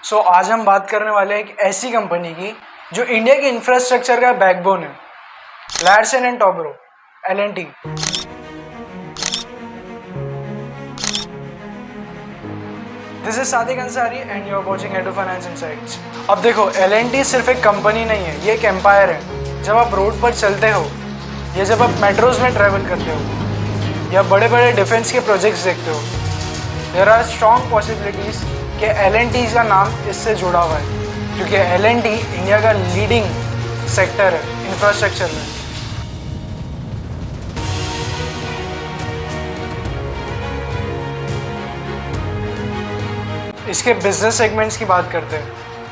आज हम बात करने वाले हैं एक ऐसी कंपनी की जो इंडिया के इंफ्रास्ट्रक्चर का बैकबोन है, Larsen and Toubro, L&T। This is Sadiq Ansari and you are watching Edu Finance Insights. अब देखो, L&T सिर्फ एक कंपनी नहीं है, ये एक एम्पायर है। जब आप रोड पर चलते हो या जब आप मेट्रोज में ट्रैवल करते हो या बड़े बड़े डिफेंस के प्रोजेक्ट्स देखते हो, देयर आर स्ट्रॉन्ग पॉसिबिलिटीज कि L&T का नाम इससे जुड़ा हुआ है, क्योंकि L&T इंडिया का लीडिंग सेक्टर है इंफ्रास्ट्रक्चर में। इसके बिजनेस सेगमेंट्स की बात करते हैं,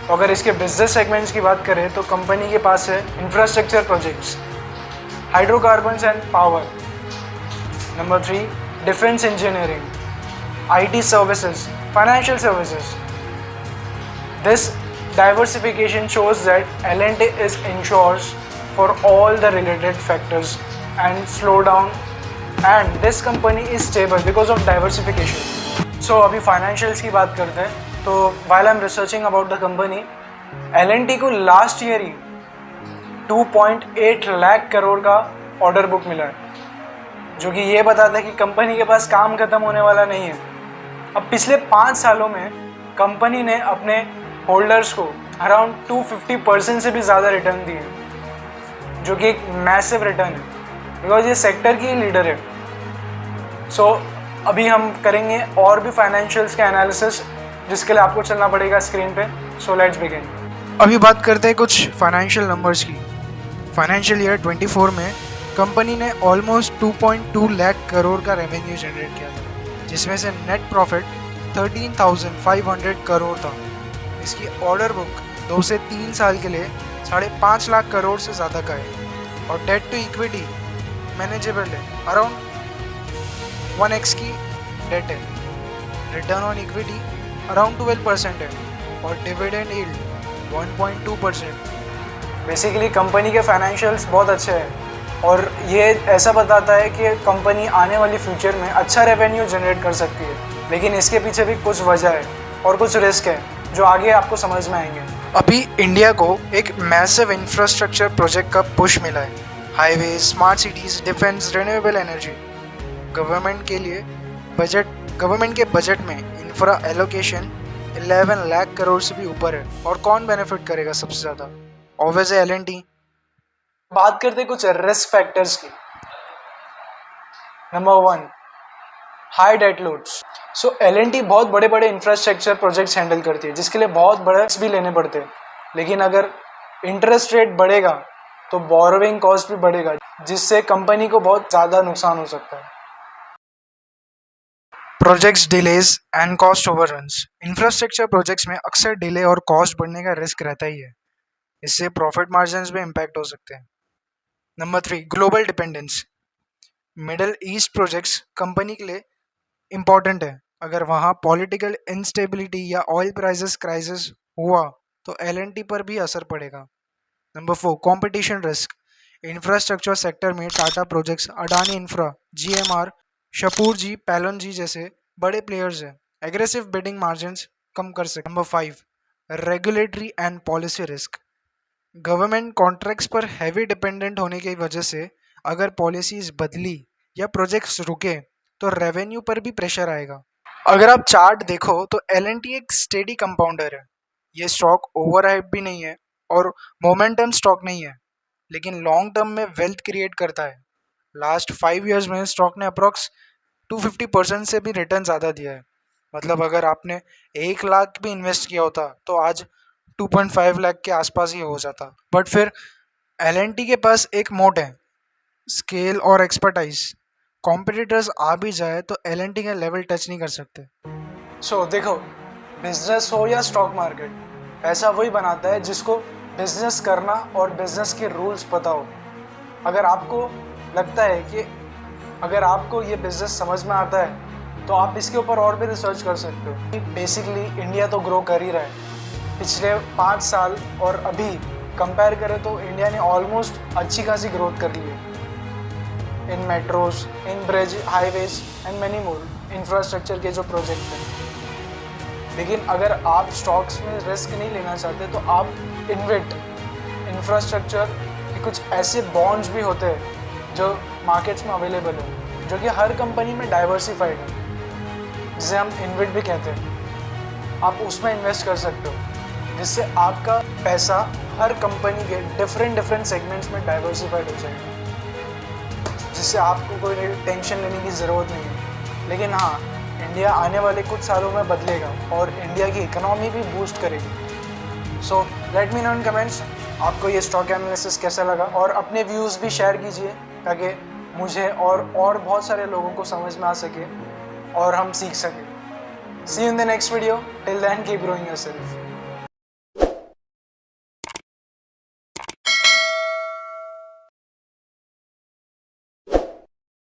तो अगर इसके बिजनेस सेगमेंट्स की बात करें तो कंपनी के पास है infrastructure projects, hydrocarbons and power. Number 3, defence engineering, IT services, financial services. This diversification shows that L&T is ensures for all the related factors and slow down, and this company is stable because of diversification. So अभी financials की बात करते हैं। तो while I'm researching about the company, L&T को last year ही 2.8 लाख करोड़ का order book मिला है, जो कि ये बताता है कि कंपनी के पास काम खत्म होने वाला नहीं है। अब पिछले 5 सालों में कंपनी ने अपने होल्डर्स को अराउंड 250% से भी ज़्यादा रिटर्न दिए, जो कि एक मैसिव रिटर्न है, बिकॉज ये सेक्टर की लीडर है। सो अभी हम करेंगे और भी फाइनेंशियल्स का एनालिसिस, जिसके लिए आपको चलना पड़ेगा स्क्रीन पे। So let's begin. अभी बात करते हैं कुछ फाइनेंशियल नंबर्स की। फाइनेंशियल ईयर 24 में कंपनी ने ऑलमोस्ट 2.2 लाख करोड़ का रेवेन्यू जनरेट किया था, जिसमें से नेट प्रॉफिट 13,500 करोड़ था। इसकी ऑर्डर बुक 2 से 3 साल के लिए 5.5 लाख करोड़ से ज़्यादा का है, और डेट टू इक्विटी मैनेजेबल है, अराउंड 1x की डेट है। रिटर्न ऑन इक्विटी अराउंड 12% है, और डिविडेंड यील्ड 1.2%। बेसिकली कंपनी के फाइनेंशियल्स बहुत अच्छे हैं, और ये ऐसा बताता है कि कंपनी आने वाली फ्यूचर में अच्छा रेवेन्यू जनरेट कर सकती है। लेकिन इसके पीछे भी कुछ वजह है और कुछ रिस्क है, जो आगे आपको समझ में आएंगे। अभी इंडिया को एक मैसिव इंफ्रास्ट्रक्चर प्रोजेक्ट का पुश मिला है, highway, smart cities, defence, renewable energy. Government के बजट में इंफ्रा एलोकेशन 11 लाख करोड़ से भी ऊपर है, और कौन बेनिफिट करेगा सबसे ज़्यादा? Obviously L&T। बात करते कुछ रिस्क फैक्टर्स की। Number 1, high debt loads. So L&T बहुत बड़े बड़े इंफ्रास्ट्रक्चर प्रोजेक्ट्स हैंडल करती है, जिसके लिए बहुत बड़े रिस्क भी लेने पड़ते हैं। लेकिन अगर इंटरेस्ट रेट बढ़ेगा तो बोरोइंग कॉस्ट भी बढ़ेगा, जिससे कंपनी को बहुत ज़्यादा नुकसान हो सकता है। Projects delays and cost overruns. Infrastructure projects में अक्सर डिले और कॉस्ट बढ़ने का रिस्क रहता ही है, इससे प्रॉफिट मार्जिन्स भी इम्पैक्ट हो सकते हैं। Number 3, global dependence. Middle East projects company के लिए इम्पॉर्टेंट है। अगर वहाँ पॉलिटिकल इंस्टेबिलिटी या ऑयल प्राइसेस क्राइसिस हुआ तो L&T पर भी असर पड़ेगा। Number 4, competition risk. Infrastructure sector में Tata projects, Adani infra, GMR, Shapoorji, Pallonji जैसे बड़े प्लेयर्स हैं। एग्रेसिव बिडिंग मार्जिन्स कम कर सकते। Number 5, regulatory and policy risk. Government contracts पर हैवी डिपेंडेंट होने की वजह से अगर पॉलिसीज बदली या प्रोजेक्ट्स रुके तो रेवेन्यू पर भी प्रेशर आएगा। अगर आप चार्ट देखो तो L&T एक स्टेडी कंपाउंडर है। ये स्टॉक ओवरहाइप भी नहीं है और मोमेंटम स्टॉक नहीं है, लेकिन लॉन्ग टर्म में वेल्थ क्रिएट करता है। लास्ट 5 इयर्स में स्टॉक ने अप्रॉक्स 250% से भी रिटर्न ज़्यादा दिया है। मतलब अगर आपने 1 लाख भी इन्वेस्ट किया होता तो आज 2.5 लाख के आसपास ही हो जाता। बट फिर L&T के पास एक मोट है, स्केल और एक्सपर्टाइज। कॉम्पिटिटर्स आ भी जाए तो L&T का लेवल टच नहीं कर सकते। सो देखो, बिजनेस हो या स्टॉक मार्केट, पैसा वही बनाता है जिसको बिजनेस करना और बिजनेस के रूल्स पता हो। अगर आपको लगता है कि अगर आपको ये बिजनेस समझ में आता है तो आप इसके ऊपर और भी रिसर्च कर सकते हो। बेसिकली इंडिया तो ग्रो कर ही रहा है। पिछले 5 साल और अभी कंपेयर करें तो इंडिया ने ऑलमोस्ट अच्छी खासी ग्रोथ कर ली है in metros, in bridge, highways and many more infrastructure के जो प्रोजेक्ट हैं। लेकिन अगर आप स्टॉक्स में रिस्क नहीं लेना चाहते तो आप इन्वेट इंफ्रास्ट्रक्चर के कुछ ऐसे बॉन्ड्स भी होते हैं जो मार्केट्स में अवेलेबल है, जो कि हर कंपनी में डाइवर्सिफाइड है, जिसे हम इन्वेट भी कहते हैं। आप उसमें इन्वेस्ट कर सकते हो, जिससे आपका पैसा हर कंपनी के डिफरेंट सेगमेंट्स में डाइवर्सिफाइड हो जाएगा, जिससे आपको कोई टेंशन लेने की ज़रूरत नहीं है। लेकिन हाँ, इंडिया आने वाले कुछ सालों में बदलेगा और इंडिया की इकोनॉमी भी बूस्ट करेगी। सो लेट मी नो इन कमेंट्स आपको ये स्टॉक एनालिसिस कैसा लगा, और अपने व्यूज़ भी शेयर कीजिए ताकि मुझे और बहुत सारे लोगों को समझ में आ सके और हम सीख सकें। See you in the next video, till then keep growing yourself.